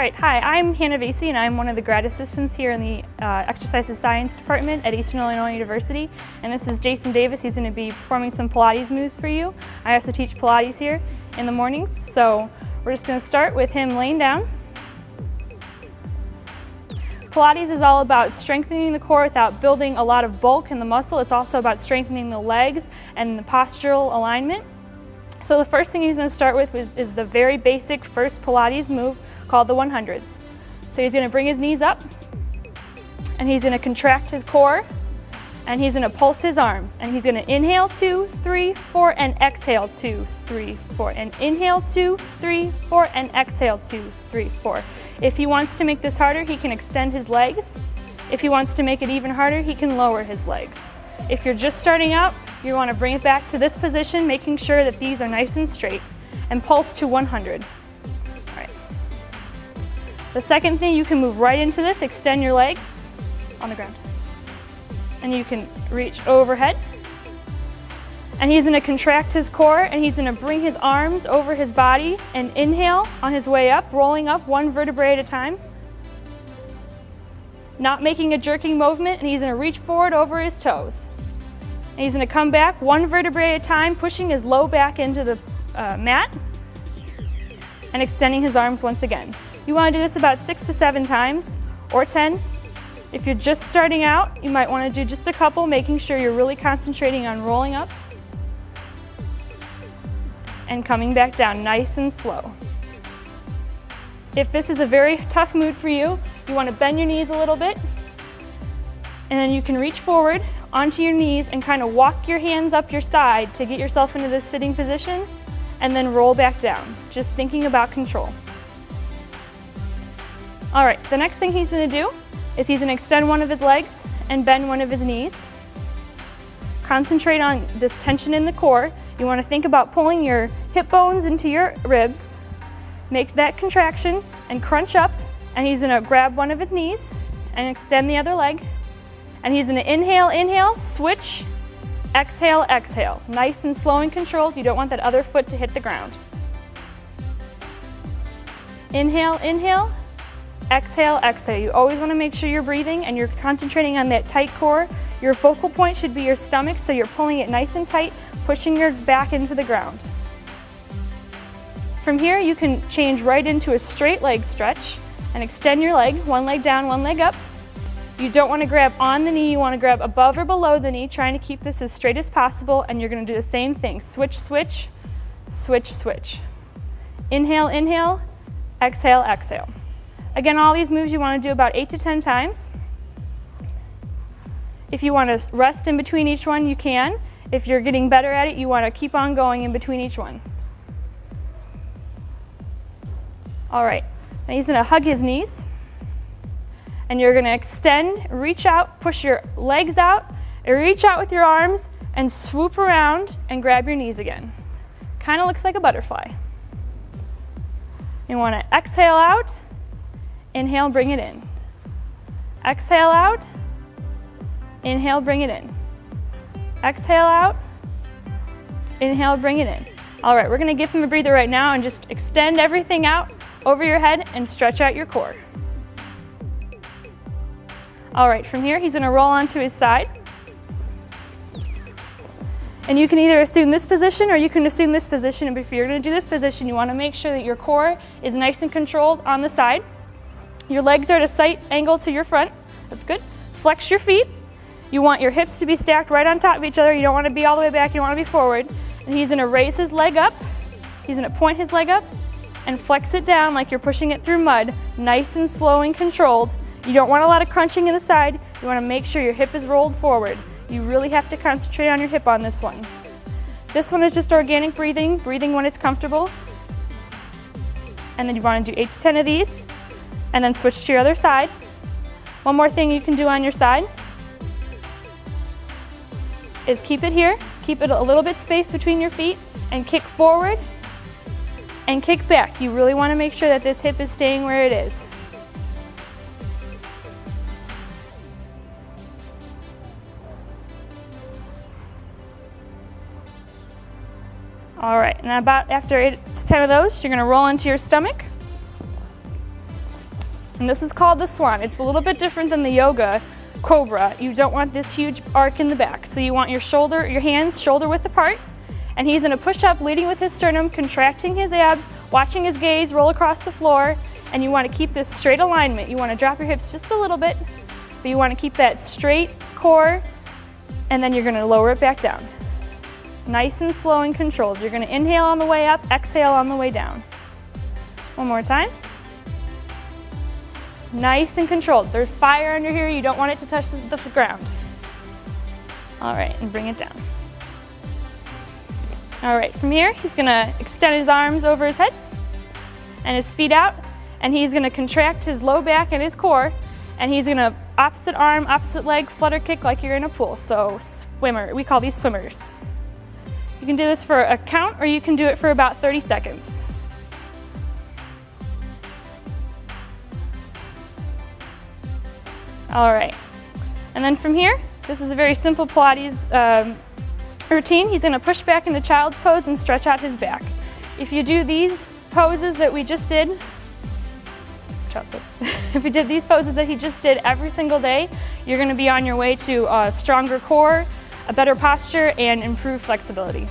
right, hi, I'm Hannah Vacey and I'm one of the grad assistants here in the Exercise Science Department at Eastern Illinois University. And this is Jason Davis. He's going to be performing some Pilates moves for you. I also teach Pilates here in the mornings. So we're just going to start with him laying down. Pilates is all about strengthening the core without building a lot of bulk in the muscle. It's also about strengthening the legs and the postural alignment. So the first thing he's going to start with is the very basic first Pilates move called the 100s. So he's going to bring his knees up and he's going to contract his core and he's going to pulse his arms and he's going to inhale 2, 3, 4 and exhale 2, 3, 4 and inhale 2, 3, 4 and exhale 2, 3, 4. If he wants to make this harder, he can extend his legs. If he wants to make it even harder, he can lower his legs. If you're just starting out, you want to bring it back to this position, making sure that these are nice and straight, and pulse to 100. All right. The second thing, you can move right into this, extend your legs on the ground. And you can reach overhead. And he's going to contract his core and he's going to bring his arms over his body and inhale on his way up, rolling up one vertebrae at a time. Not making a jerking movement, and he's going to reach forward over his toes. And he's going to come back one vertebrae at a time, pushing his low back into the mat and extending his arms once again. You want to do this about 6 to 7 times or 10. If you're just starting out, you might want to do just a couple, making sure you're really concentrating on rolling up and coming back down nice and slow. If this is a very tough mood for you, you want to bend your knees a little bit and then you can reach forward onto your knees and kind of walk your hands up your side to get yourself into this sitting position and then roll back down, just thinking about control. All right, the next thing he's going to do is he's going to extend one of his legs and bend one of his knees. Concentrate on this tension in the core. You want to think about pulling your hip bones into your ribs. Make that contraction and crunch up, and he's going to grab one of his knees and extend the other leg. And he's going to inhale, inhale, switch, exhale, exhale. Nice and slow and controlled. You don't want that other foot to hit the ground. Inhale, inhale, exhale, exhale. You always want to make sure you're breathing and you're concentrating on that tight core. Your focal point should be your stomach, so you're pulling it nice and tight, pushing your back into the ground. From here, you can change right into a straight leg stretch and extend your leg, one leg down, one leg up. You don't want to grab on the knee, you want to grab above or below the knee, trying to keep this as straight as possible, and you're going to do the same thing. Switch, switch, switch, switch. Inhale, inhale, exhale, exhale. Again, all these moves you want to do about 8 to 10 times. If you want to rest in between each one, you can. If you're getting better at it, you want to keep on going in between each one. All right, now he's going to hug his knees. And you're going to extend, reach out, push your legs out, reach out with your arms, and swoop around and grab your knees again. Kind of looks like a butterfly. You want to exhale out, inhale, bring it in. Exhale out, inhale, bring it in. Exhale out, inhale, bring it in. All right, we're going to give him a breather right now and just extend everything out over your head and stretch out your core. All right, from here, he's going to roll onto his side. And you can either assume this position or you can assume this position. And if you're going to do this position, you want to make sure that your core is nice and controlled on the side. Your legs are at a slight angle to your front. That's good. Flex your feet. You want your hips to be stacked right on top of each other. You don't want to be all the way back. You don't want to be forward. And he's going to raise his leg up. He's going to point his leg up and flex it down like you're pushing it through mud. Nice and slow and controlled. You don't want a lot of crunching in the side. You want to make sure your hip is rolled forward. You really have to concentrate on your hip on this one. This one is just organic breathing, breathing when it's comfortable. And then you want to do 8 to 10 of these, and then switch to your other side. One more thing you can do on your side is keep it here, keep it a little bit space between your feet, and kick forward and kick back. You really want to make sure that this hip is staying where it is. All right, and about after 8 to 10 of those, you're going to roll into your stomach. And this is called the swan. It's a little bit different than the yoga cobra. You don't want this huge arc in the back. So you want your hands shoulder width apart. And he's gonna push up, leading with his sternum, contracting his abs, watching his gaze roll across the floor. And you wanna keep this straight alignment. You wanna drop your hips just a little bit, but you wanna keep that straight core, and then you're gonna lower it back down. Nice and slow and controlled. You're gonna inhale on the way up, exhale on the way down. One more time. Nice and controlled. There's fire under here. You don't want it to touch the ground. All right, and bring it down. All right, from here, he's gonna extend his arms over his head and his feet out, and he's gonna contract his low back and his core, and he's gonna opposite arm, opposite leg, flutter kick like you're in a pool. So swimmer, we call these swimmers. You can do this for a count, or you can do it for about 30 seconds. All right, and then from here, this is a very simple Pilates routine. He's gonna push back into child's pose and stretch out his back. If you do these poses that we just did, if you did these poses that he just did every single day, you're gonna be on your way to a stronger core, a better posture, and improved flexibility.